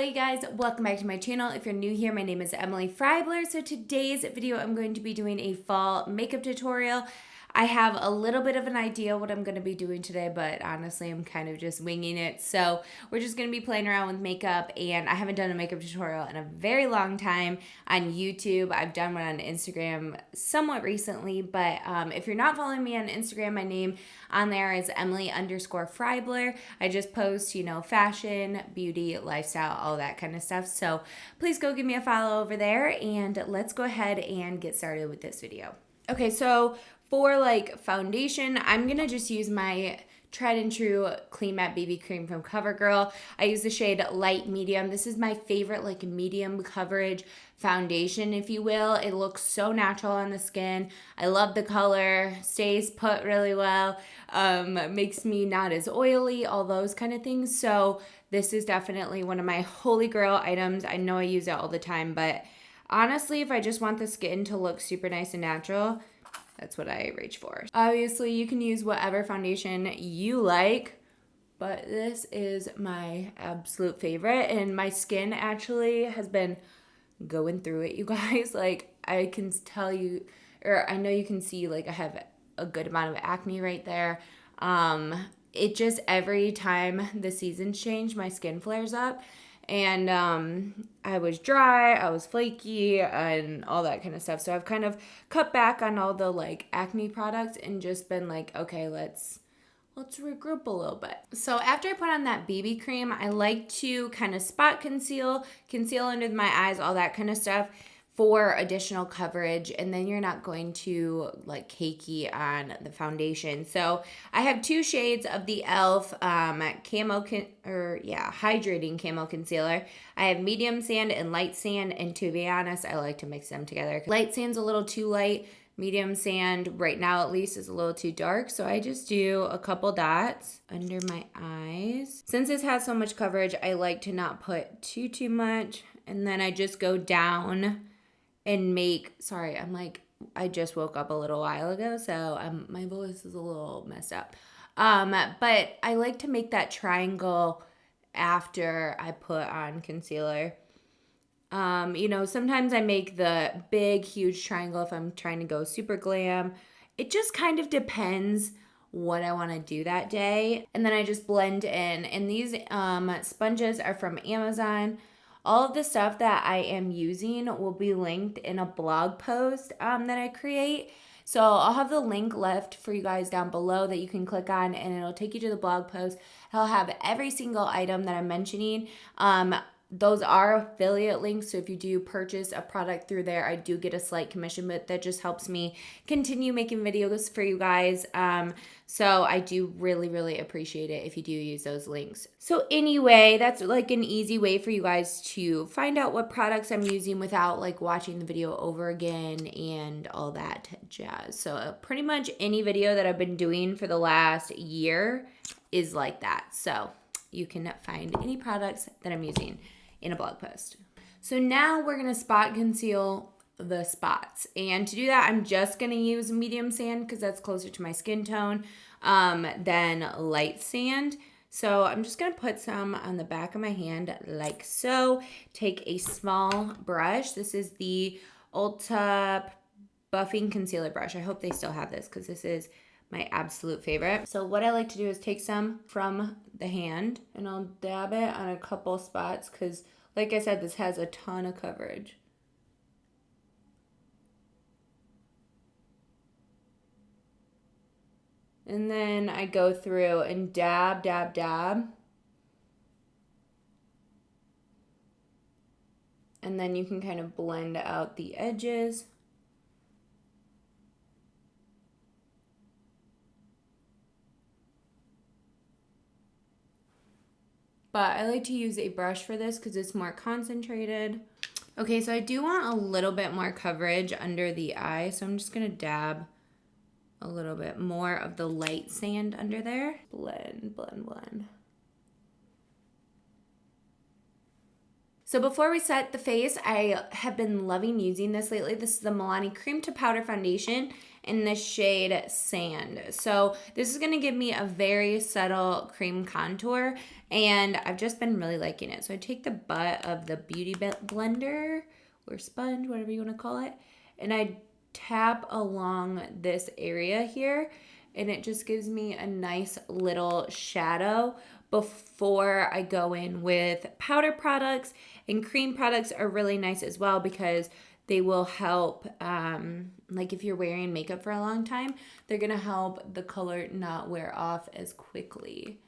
Hello you guys, welcome back to my channel. If you're new here, my name is Emily Freybler. So today's video, I'm going to be doing a fall makeup tutorial. I have a little bit of an idea what I'm going to be doing today, but honestly, I'm kind of just winging it. So we're just going to be playing around with makeup, and I haven't done a makeup tutorial in a very long time on YouTube. I've done one on Instagram somewhat recently, but if you're not following me on Instagram, my name on there is Emily_Freybler. I just post, fashion, beauty, lifestyle, all that kind of stuff. So please go give me a follow over there, and let's go ahead and get started with this video. Okay, so for foundation, I'm gonna just use my tried and true Clean Matte BB cream from CoverGirl. I use the shade Light Medium. This is my favorite medium coverage foundation, if you will. It looks so natural on the skin. I love the color, stays put really well, makes me not as oily, all those kind of things. So this is definitely one of my holy grail items. I know I use it all the time, but honestly, if I just want the skin to look super nice and natural, that's what I reach for. Obviously, you can use whatever foundation you like, but this is my absolute favorite, and my skin actually has been going through it, you guys. I can tell you, or I know you can see, I have a good amount of acne right there. It just, every time the seasons change, my skin flares up. And I was dry, I was flaky, and all that kind of stuff. So I've kind of cut back on all the acne products and just been okay, let's regroup a little bit. So after I put on that BB cream, I like to kind of spot conceal under my eyes, all that kind of stuff for additional coverage, and then you're not going to cakey on the foundation. So I have two shades of the e.l.f. hydrating camo concealer. I have medium sand and light sand, and to be honest, I like to mix them together. Light sand's a little too light. Medium sand, right now at least, is a little too dark, so I just do a couple dots under my eyes. Since this has so much coverage, I like to not put too much, and then I just go down and make, I just woke up a little while ago, so my voice is a little messed up. But I like to make that triangle after I put on concealer. Sometimes I make the big, huge triangle if I'm trying to go super glam. It just kind of depends what I want to do that day. And then I just blend in. And these sponges are from Amazon. All of the stuff that I am using will be linked in a blog post that I create. So I'll have the link left for you guys down below that you can click on, and it'll take you to the blog post. I'll have every single item that I'm mentioning. Those are affiliate links, so if you do purchase a product through there, I do get a slight commission, but that just helps me continue making videos for you guys. So I do really, really appreciate it if you do use those links. So anyway, that's an easy way for you guys to find out what products I'm using without watching the video over again and all that jazz. So pretty much any video that I've been doing for the last year is like that. So you can find any products that I'm using in a blog post. So now we're gonna spot conceal the spots. And to do that, I'm just gonna use medium sand because that's closer to my skin tone than light sand. So I'm just gonna put some on the back of my hand like so. Take a small brush. This is the Ulta Buffing Concealer Brush. I hope they still have this because this is my absolute favorite. So what I like to do is take some from the hand and I'll dab it on a couple spots because, like I said, this has a ton of coverage. And then I go through and dab, dab, dab. And then you can kind of blend out the edges. But I like to use a brush for this because it's more concentrated. Okay, so I do want a little bit more coverage under the eye, so I'm just gonna dab a little bit more of the light sand under there. Blend, blend, blend. So before we set the face, I have been loving using this lately. This is the Milani Cream to Powder Foundation, in the shade Sand. So this is going to give me a very subtle cream contour, and I've just been really liking it. So I take the butt of the Beauty Blender or sponge, whatever you want to call it, and I tap along this area here, and it just gives me a nice little shadow before I go in with powder products. And cream products are really nice as well because they will help, like if you're wearing makeup for a long time, they're gonna help the color not wear off as quickly.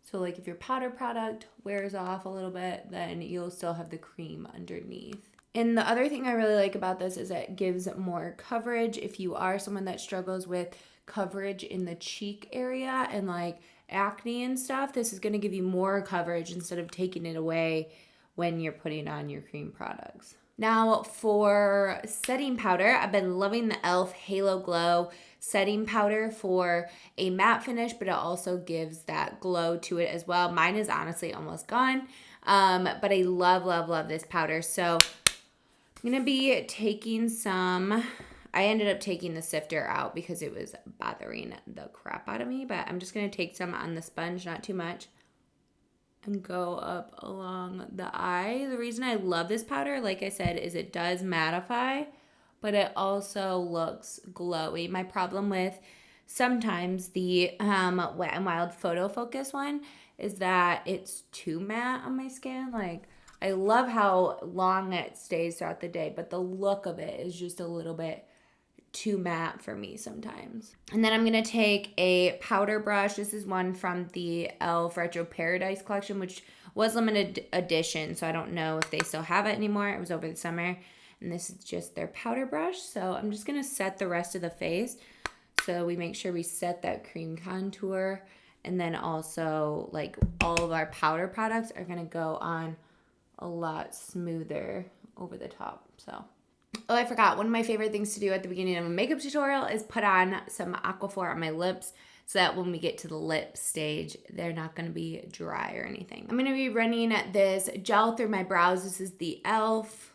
So like if your powder product wears off a little bit, then you'll still have the cream underneath. And the other thing I really like about this is it gives more coverage. If you are someone that struggles with coverage in the cheek area and like acne and stuff, this is going to give you more coverage instead of taking it away when you're putting on your cream products. Now for setting powder, I've been loving the e.l.f. Halo Glow setting powder for a matte finish, but it also gives that glow to it as well. Mine is honestly almost gone, but I love this powder. So I'm going to be taking some, I ended up taking the sifter out because it was bothering the crap out of me, but I'm just going to take some on the sponge, not too much, and go up along the eye. The reason I love this powder, like I said, is it does mattify, but it also looks glowy. My problem with sometimes the Wet n Wild Photo Focus one is that it's too matte on my skin. Like, I love how long it stays throughout the day, but the look of it is just a little bit too matte for me sometimes. And then I'm going to take a powder brush. This is one from the e.l.f. Retro Paradise collection, which was limited edition, so I don't know if they still have it anymore. It was over the summer, and this is just their powder brush. So I'm just going to set the rest of the face. So we make sure we set that cream contour, and then also like all of our powder products are going to go on a lot smoother over the top. So, oh, I forgot. One of my favorite things to do at the beginning of a makeup tutorial is put on some Aquaphor on my lips so that when we get to the lip stage, they're not going to be dry or anything. I'm going to be running this gel through my brows. This is the e.l.f.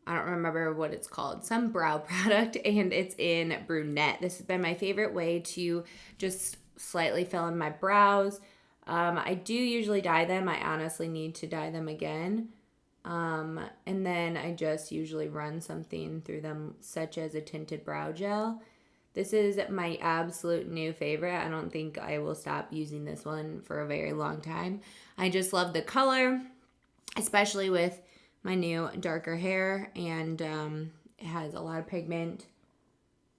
I don't remember what it's called, some brow product, and it's in brunette. This has been my favorite way to just slightly fill in my brows. I do usually dye them. I honestly need to dye them again. And then I just usually run something through them, such as a tinted brow gel. This is my absolute new favorite. I don't think I will stop using this one for a very long time. I just love the color, especially with my new darker hair, and it has a lot of pigment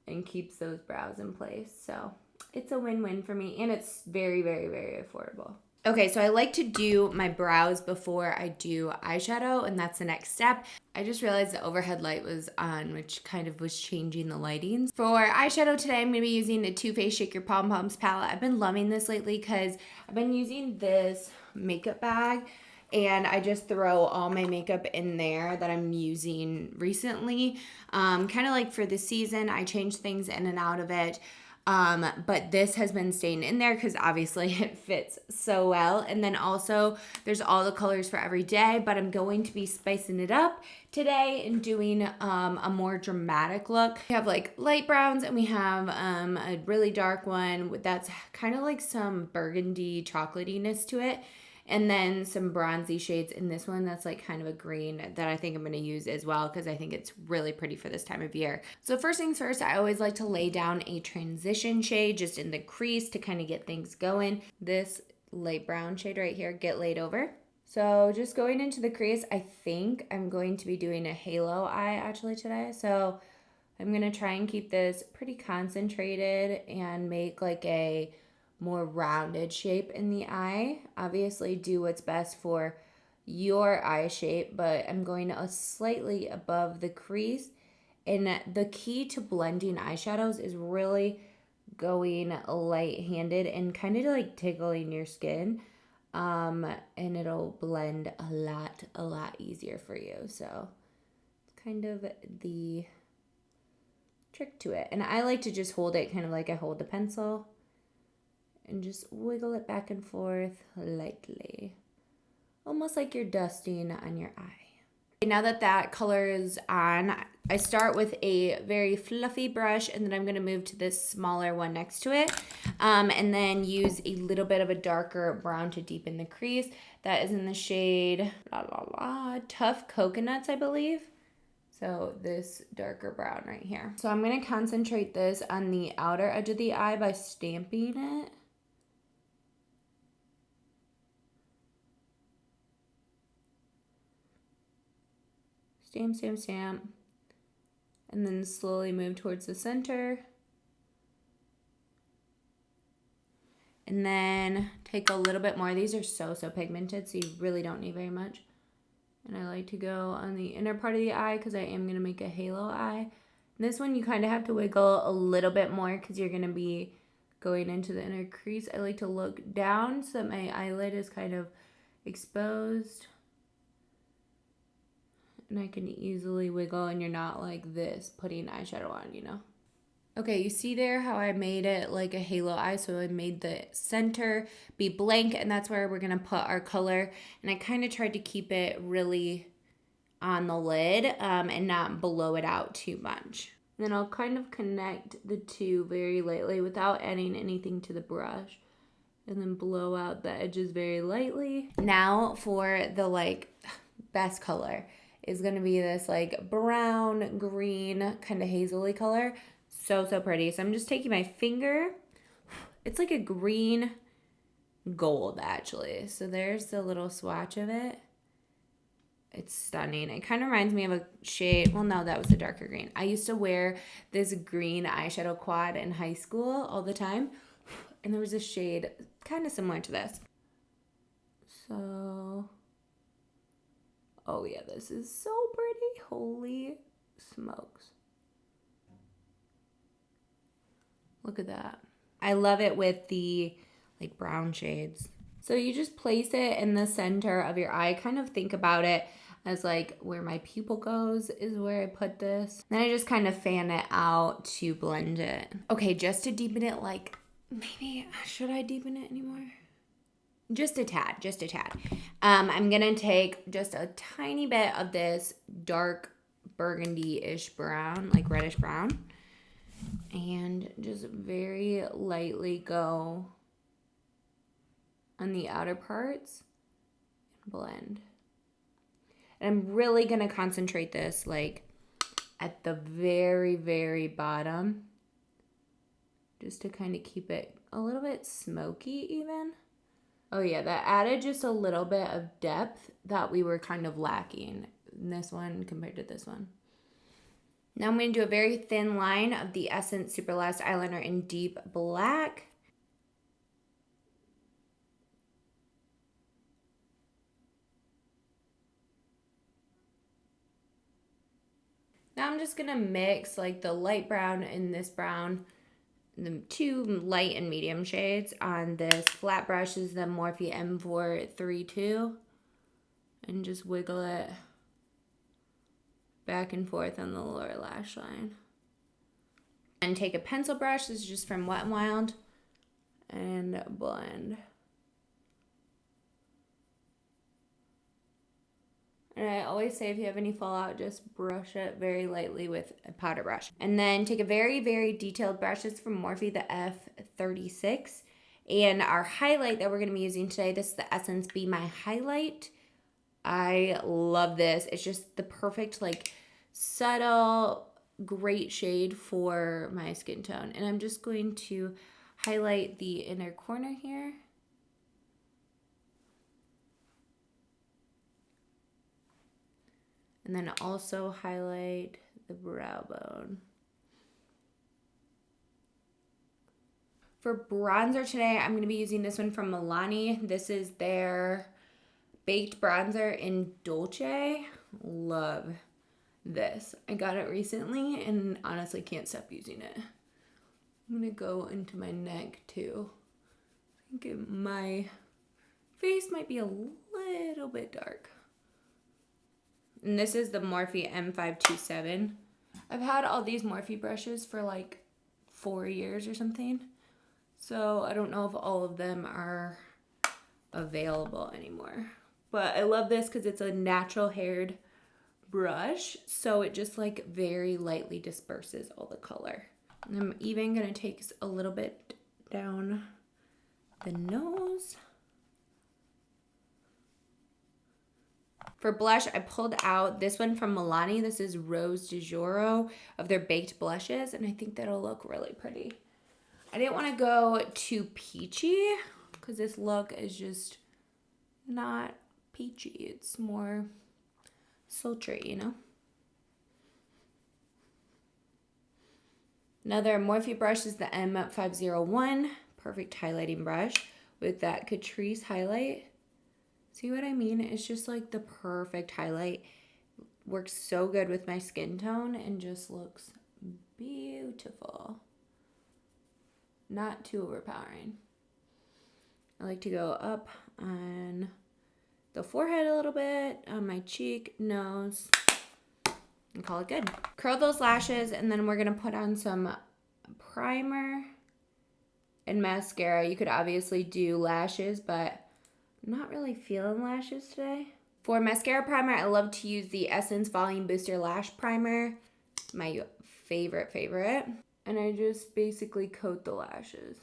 and keeps those brows in place. So it's a win-win for me, and it's very, very, very affordable. Okay, so I like to do my brows before I do eyeshadow, and that's the next step. I just realized the overhead light was on, which kind of was changing the lighting. For eyeshadow today, I'm going to be using the Too Faced Shake Your Pom Poms palette. I've been loving this lately because I've been using this makeup bag, and I just throw all my makeup in there that I'm using recently. Kind of like for the season, I change things in and out of it. But this has been staying in there because obviously it fits so well. And then also there's all the colors for every day, but I'm going to be spicing it up today and doing a more dramatic look. We have like light browns, and we have a really dark one that's kind of like some burgundy chocolatiness to it. And then some bronzy shades in this one that's like kind of a green that I think I'm going to use as well because I think it's really pretty for this time of year. So first things first, I always like to lay down a transition shade just in the crease to kind of get things going. This light brown shade right here, Get Laid Over. So just going into the crease, I think I'm going to be doing a halo eye actually today. So I'm going to try and keep this pretty concentrated and make like a more rounded shape in the eye. Obviously do what's best for your eye shape, but I'm going slightly above the crease. And the key to blending eyeshadows is really going light-handed and kind of like tickling your skin. And it'll blend a lot easier for you. So it's kind of the trick to it. And I like to just hold it kind of like I hold the pencil, and just wiggle it back and forth lightly. Almost like you're dusting on your eye. Now that that color is on, I start with a very fluffy brush, and then I'm going to move to this smaller one next to it, and then use a little bit of a darker brown to deepen the crease. That is in the shade Tough Coconuts, I believe. So this darker brown right here. So I'm going to concentrate this on the outer edge of the eye by stamping it. Stamp, stamp, stamp. And then slowly move towards the center. And then take a little bit more. These are so pigmented, so you really don't need very much. And I like to go on the inner part of the eye because I am going to make a halo eye. And this one you kind of have to wiggle a little bit more because you're going to be going into the inner crease. I like to look down so that my eyelid is kind of exposed. And I can easily wiggle, and you're not like this putting eyeshadow on, you know. Okay, you see there how I made it like a halo eye, so I made the center be blank, and that's where we're gonna put our color. And I kind of tried to keep it really on the lid and not blow it out too much. And then I'll kind of connect the two very lightly without adding anything to the brush, and then blow out the edges very lightly. Now for the like best color is gonna be this like brown, green, kind of hazily color. So pretty. So I'm just taking my finger. It's like a green gold actually. So there's the little swatch of it. It's stunning. It kind of reminds me of a shade. Well, no, that was a darker green. I used to wear this green eyeshadow quad in high school all the time. And there was a shade kind of similar to this. So, oh yeah, this is so pretty. Holy smokes. Look at that. I love it with the like brown shades. So you just place it in the center of your eye. Kind of think about it as like where my pupil goes is where I put this. Then I just kind of fan it out to blend it. Okay, just to deepen it, like maybe, should I deepen it anymore? Just a tad, just a tad. I'm gonna take just a tiny bit of this dark burgundy-ish brown, like reddish brown, and just very lightly go on the outer parts and blend. And I'm really gonna concentrate this like at the very bottom, just to kind of keep it a little bit smoky even. Oh yeah, that added just a little bit of depth that we were kind of lacking in this one compared to this one. Now I'm going to do a very thin line of the Essence Super Last Eyeliner in deep black. Now I'm just going to mix like the light brown and this brown, the two light and medium shades on this flat brush. This is the Morphe M432, and just wiggle it back and forth on the lower lash line. And take a pencil brush, this is just from Wet n Wild, and blend. And I always say if you have any fallout, just brush it very lightly with a powder brush. And then take a very detailed brush. It's from Morphe, the F36. And our highlight that we're going to be using today, this is the Essence Be My Highlight. I love this. It's just the perfect, like, subtle, great shade for my skin tone. And I'm just going to highlight the inner corner here. And then also highlight the brow bone. For bronzer today, I'm going to be using this one from Milani. This is their Baked Bronzer in Dolce. Love this. I got it recently and honestly can't stop using it. I'm going to go into my neck too. I think my face might be a little bit dark. And this is the Morphe M527. I've had all these Morphe brushes for like 4 years or something. So I don't know if all of them are available anymore. But I love this because it's a natural haired brush so it just like very lightly disperses all the color. And I'm even gonna take a little bit down the nose. For blush, I pulled out this one from Milani. This is Rose de Joro of their baked blushes, and I think that'll look really pretty. I didn't want to go too peachy because this look is just not peachy. It's more sultry, you know? Another Morphe brush is the M501. Perfect highlighting brush with that Catrice highlight. See what I mean? It's just like the perfect highlight. Works so good with my skin tone and just looks beautiful. Not too overpowering. I like to go up on the forehead a little bit, on my cheek, nose, and call it good. Curl those lashes, and then we're gonna put on some primer and mascara. You could obviously do lashes, but I'm not really feeling lashes today. For mascara primer, I love to use the Essence Volume Booster Lash Primer, my favorite. And I just basically coat the lashes.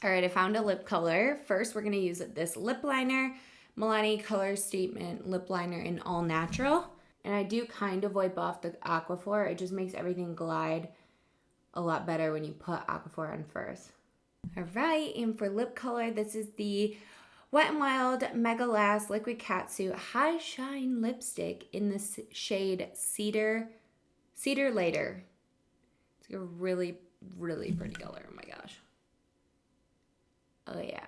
All right, I found a lip color. First, we're gonna use this lip liner, Milani Color Statement Lip Liner in All Natural. And I do kind of wipe off the Aquaphor. It just makes everything glide a lot better when you put Aquaphor on first. All right, and for lip color, this is the Wet n Wild Mega Last Liquid Catsuit High Shine Lipstick in the shade Cedar Later. It's like a really, really pretty color. Oh my gosh. Oh yeah.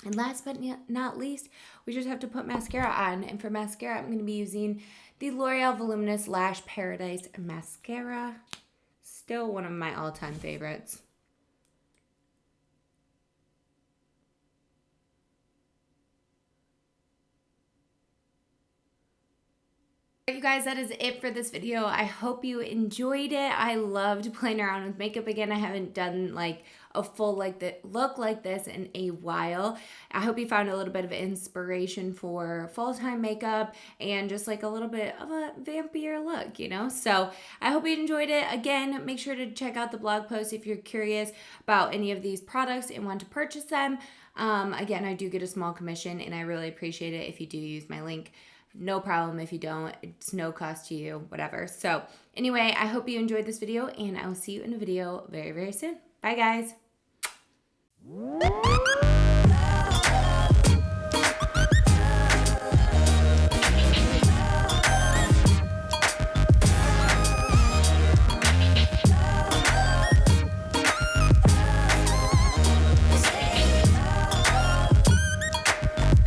And last but not least, we just have to put mascara on. And for mascara, I'm going to be using the L'Oreal Voluminous Lash Paradise Mascara. Still one of my all-time favorites. You guys, that is it for this video. I hope you enjoyed it. I loved playing around with makeup again. I haven't done like a full look like this in a while. I hope you found a little bit of inspiration for full-time makeup and just like a little bit of a vampier look, you know? So I hope you enjoyed it. Again, make sure to check out the blog post if you're curious about any of these products and want to purchase them. Again, I do get a small commission and I really appreciate it if you do use my link. No problem if you don't. It's no cost to you, whatever. So anyway, I hope you enjoyed this video and I will see you in a video very, very soon. Bye, guys.